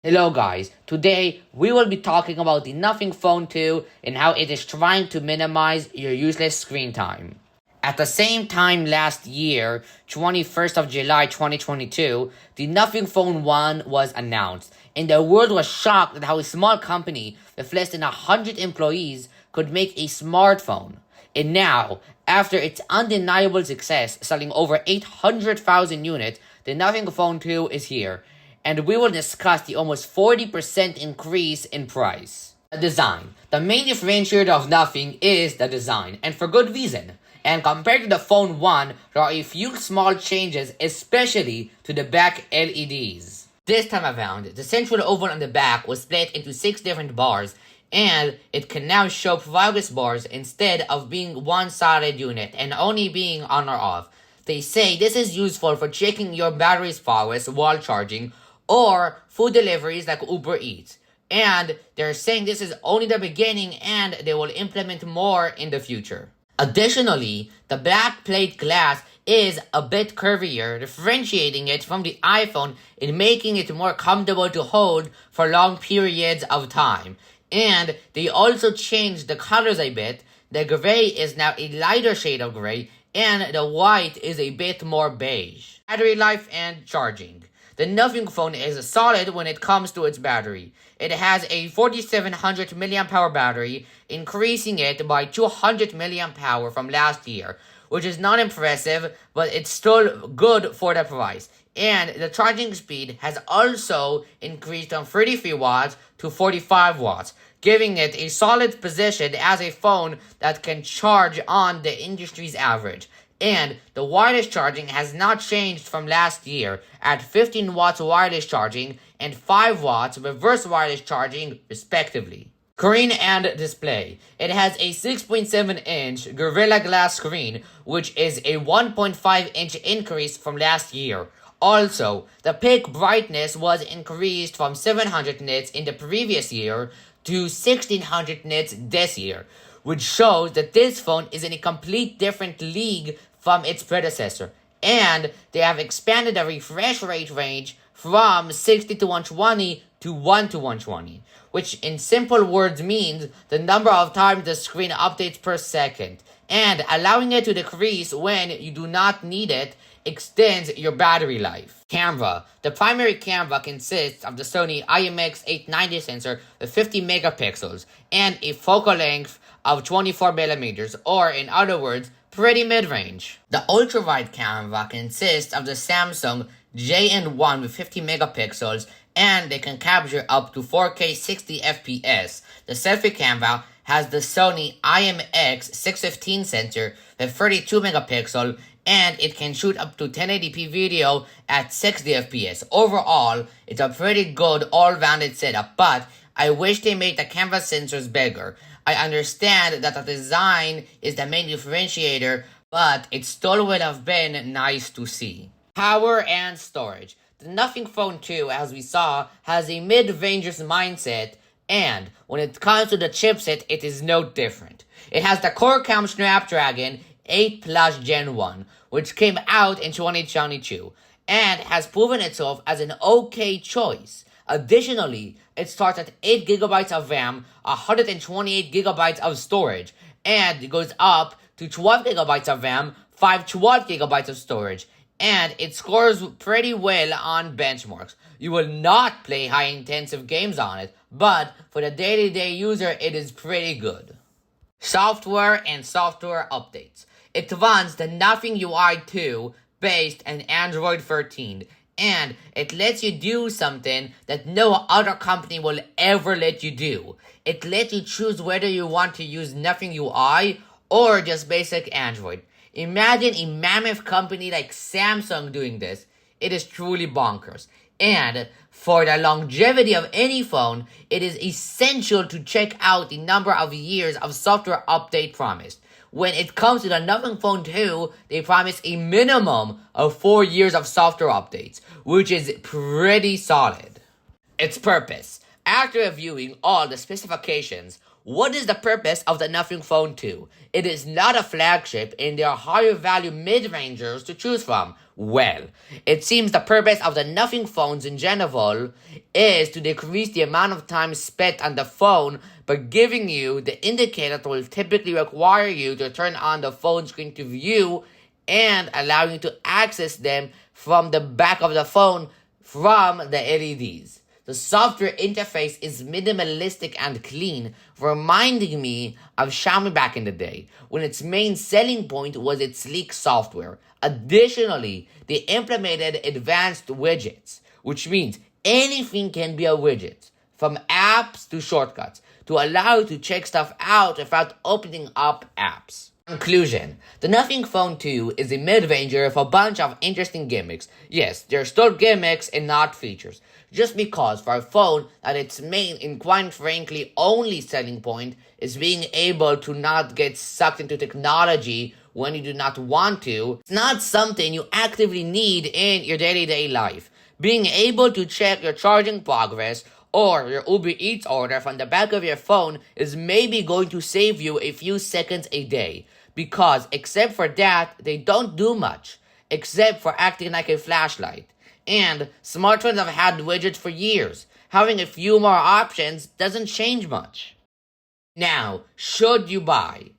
Hello guys, today we will be talking about the Nothing Phone 2 and how it is trying to minimize your useless screen time. At the same time last year, 21st of July 2022, the Nothing Phone 1 was announced, and the world was shocked at how a small company with less than 100 employees could make a smartphone. And now, after its undeniable success selling over 800,000 units, the Nothing Phone 2 is here, and we will discuss the almost 40% increase in price. The design. The main differentiator of Nothing is the design, and for good reason. And compared to the Phone 1, there are a few small changes, especially to the back LEDs. This time around, the central oval on the back was split into 6 different bars, and it can now show progress bars instead of being one solid unit and only being on or off. They say this is useful for checking your battery's progress while charging, or food deliveries like Uber Eats. And they're saying this is only the beginning and they will implement more in the future. Additionally, the back plate glass is a bit curvier, differentiating it from the iPhone and making it more comfortable to hold for long periods of time. And they also changed the colors a bit. The gray is now a lighter shade of gray, and the white is a bit more beige. Battery life and charging. The Nothing Phone is solid when it comes to its battery. It has a 4700 mAh battery, increasing it by 200 mAh from last year, which is not impressive, but it's still good for the price. And the charging speed has also increased from 33 watts to 45 watts, giving it a solid position as a phone that can charge on the industry's average. And the wireless charging has not changed from last year at 15 watts wireless charging and 5 watts reverse wireless charging respectively. Screen and display. It has a 6.7-inch Gorilla Glass screen, which is a 1.5-inch increase from last year. Also, the peak brightness was increased from 700 nits in the previous year to 1600 nits this year, which shows that this phone is in a complete different league from its predecessor. And they have expanded the refresh rate range from 60 to 120 to 1 to 120, which in simple words means the number of times the screen updates per second, and allowing it to decrease when you do not need it extends your battery life. Camera. The primary camera consists of the Sony IMX890 sensor with 50 megapixels and a focal length of 24mm, or in other words, pretty mid-range. The ultra-wide camera consists of the Samsung JN1 with 50 megapixels, and they can capture up to 4K 60 FPS. The selfie camera has the Sony IMX615 sensor with 32 megapixels, and it can shoot up to 1080p video at 60 FPS. Overall, it's a pretty good all-rounded setup, but I wish they made the camera sensors bigger. I understand that the design is the main differentiator, but it still would have been nice to see. Power and storage. The Nothing Phone 2, as we saw, has a mid-ranger's mindset, and when it comes to the chipset, it is no different. It has the Qualcomm Snapdragon 8 Plus Gen 1, which came out in 2022, and has proven itself as an okay choice. Additionally, it starts at 8GB of RAM, 128GB of storage, and it goes up to 12GB of RAM, 512GB of storage, and it scores pretty well on benchmarks. You will not play high-intensive games on it, but for the day-to-day user, it is pretty good. Software and software updates. It runs the Nothing UI 2 based on Android 13, and it lets you do something that no other company will ever let you do. It lets you choose whether you want to use Nothing UI or just basic Android. Imagine a mammoth company like Samsung doing this. It is truly bonkers. And for the longevity of any phone, it is essential to check out the number of years of software update promised. When it comes to the Nothing Phone 2, they promise a minimum of 4 years of software updates, which is pretty solid. Its purpose. After reviewing all the specifications, what is the purpose of the Nothing Phone 2? It is not a flagship and there are higher value mid-rangers to choose from. Well, it seems the purpose of the Nothing phones in general is to decrease the amount of time spent on the phone by giving you the indicator that will typically require you to turn on the phone screen to view and allowing you to access them from the back of the phone from the LEDs. The software interface is minimalistic and clean, reminding me of Xiaomi back in the day, when its main selling point was its sleek software. Additionally, they implemented advanced widgets, which means anything can be a widget, from apps to shortcuts, to allow you to check stuff out without opening up apps. Conclusion. The Nothing Phone 2 is a mid-ranger with a bunch of interesting gimmicks. Yes, they're still gimmicks and not features. Just because for a phone that its main and quite frankly only selling point is being able to not get sucked into technology when you do not want to, it's not something you actively need in your day-to-day life. Being able to check your charging progress or your Uber Eats order from the back of your phone is maybe going to save you a few seconds a day. Because except for that, they don't do much, except for acting like a flashlight. And smartphones have had widgets for years. Having a few more options doesn't change much. Now, should you buy?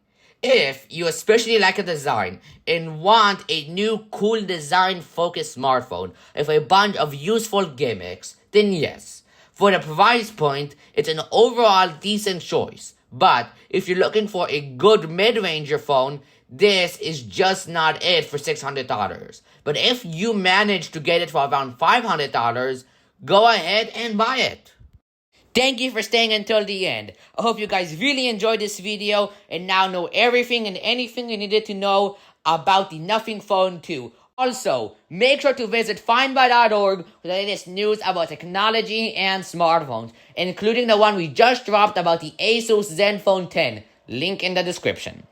If you especially like a design and want a new cool design-focused smartphone with a bunch of useful gimmicks, then yes. For the price point, it's an overall decent choice. But if you're looking for a good mid-ranger phone, this is just not it for $600. But if you manage to get it for around $500, go ahead and buy it. Thank you for staying until the end. I hope you guys really enjoyed this video and now know everything and anything you needed to know about the Nothing Phone 2. Also, make sure to visit findbuy.org for the latest news about technology and smartphones, including the one we just dropped about the Asus Zenfone 10. Link in the description.